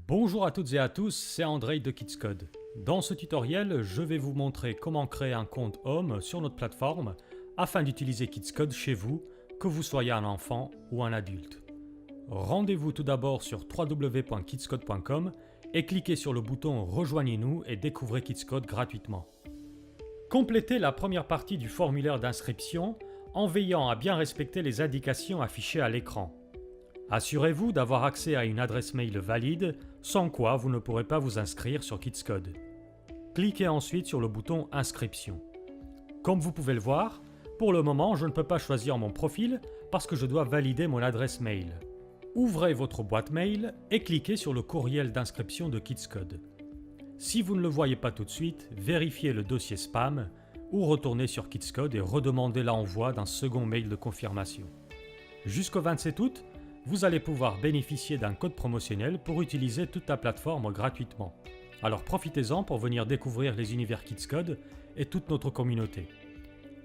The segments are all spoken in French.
Bonjour à toutes et à tous, c'est Andrei de Kidscode. Dans ce tutoriel, je vais vous montrer comment créer un compte Home sur notre plateforme afin d'utiliser Kidscode chez vous, que vous soyez un enfant ou un adulte. Rendez-vous tout d'abord sur www.kidscode.com et cliquez sur le bouton Rejoignez-nous et découvrez Kidscode gratuitement. Complétez la première partie du formulaire d'inscription en veillant à bien respecter les indications affichées à l'écran. Assurez-vous d'avoir accès à une adresse mail valide, sans quoi vous ne pourrez pas vous inscrire sur Kidscode. Cliquez ensuite sur le bouton Inscription. Comme vous pouvez le voir, pour le moment je ne peux pas choisir mon profil parce que je dois valider mon adresse mail. Ouvrez votre boîte mail et cliquez sur le courriel d'inscription de Kidscode. Si vous ne le voyez pas tout de suite, vérifiez le dossier spam ou retournez sur Kidscode et redemandez l'envoi d'un second mail de confirmation. Jusqu'au 27 août, vous allez pouvoir bénéficier d'un code promotionnel pour utiliser toute la plateforme gratuitement. Alors profitez-en pour venir découvrir les univers Kidscode et toute notre communauté.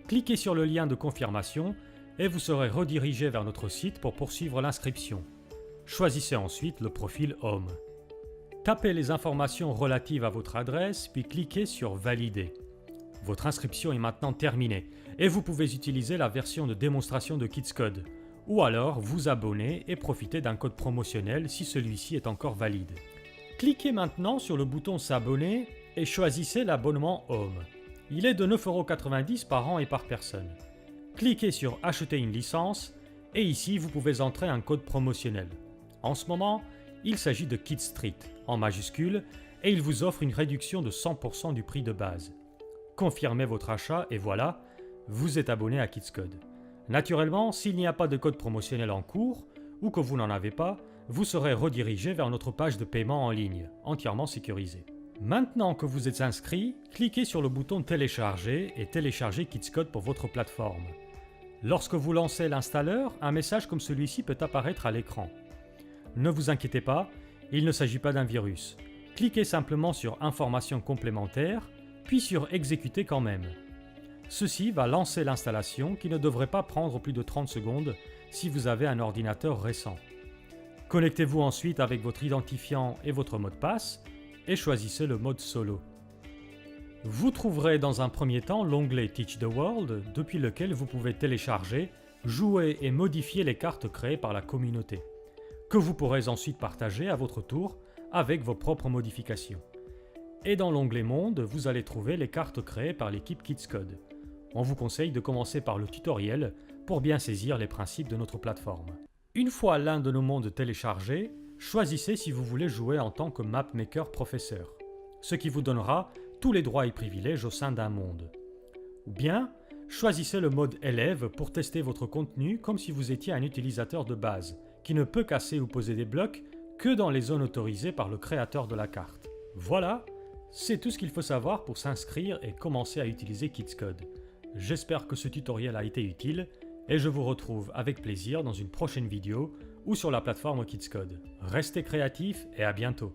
Cliquez sur le lien de confirmation et vous serez redirigé vers notre site pour poursuivre l'inscription. Choisissez ensuite le profil Home. Tapez les informations relatives à votre adresse puis cliquez sur Valider. Votre inscription est maintenant terminée et vous pouvez utiliser la version de démonstration de Kidscode. Ou alors vous abonner et profiter d'un code promotionnel si celui-ci est encore valide. Cliquez maintenant sur le bouton S'abonner et choisissez l'abonnement Home. Il est de 9,90 € par an et par personne. Cliquez sur Acheter une licence et ici vous pouvez entrer un code promotionnel. En ce moment, il s'agit de Kid Street en majuscule et il vous offre une réduction de 100% du prix de base. Confirmez votre achat et voilà, vous êtes abonné à Kidscode. Naturellement, s'il n'y a pas de code promotionnel en cours ou que vous n'en avez pas, vous serez redirigé vers notre page de paiement en ligne, entièrement sécurisée. Maintenant que vous êtes inscrit, cliquez sur le bouton Télécharger et téléchargez Kidscode pour votre plateforme. Lorsque vous lancez l'installeur, un message comme celui-ci peut apparaître à l'écran. Ne vous inquiétez pas, il ne s'agit pas d'un virus. Cliquez simplement sur Informations complémentaires, puis sur Exécuter quand même. Ceci va lancer l'installation qui ne devrait pas prendre plus de 30 secondes si vous avez un ordinateur récent. Connectez-vous ensuite avec votre identifiant et votre mot de passe et choisissez le mode solo. Vous trouverez dans un premier temps l'onglet Teach the World depuis lequel vous pouvez télécharger, jouer et modifier les cartes créées par la communauté, que vous pourrez ensuite partager à votre tour avec vos propres modifications. Et dans l'onglet Monde, vous allez trouver les cartes créées par l'équipe Kidscode. On vous conseille de commencer par le tutoriel pour bien saisir les principes de notre plateforme. Une fois l'un de nos mondes téléchargé, choisissez si vous voulez jouer en tant que mapmaker professeur, ce qui vous donnera tous les droits et privilèges au sein d'un monde. Ou bien, choisissez le mode élève pour tester votre contenu comme si vous étiez un utilisateur de base, qui ne peut casser ou poser des blocs que dans les zones autorisées par le créateur de la carte. Voilà, c'est tout ce qu'il faut savoir pour s'inscrire et commencer à utiliser Kidscode. J'espère que ce tutoriel a été utile et je vous retrouve avec plaisir dans une prochaine vidéo ou sur la plateforme Kidscode. Restez créatifs et à bientôt.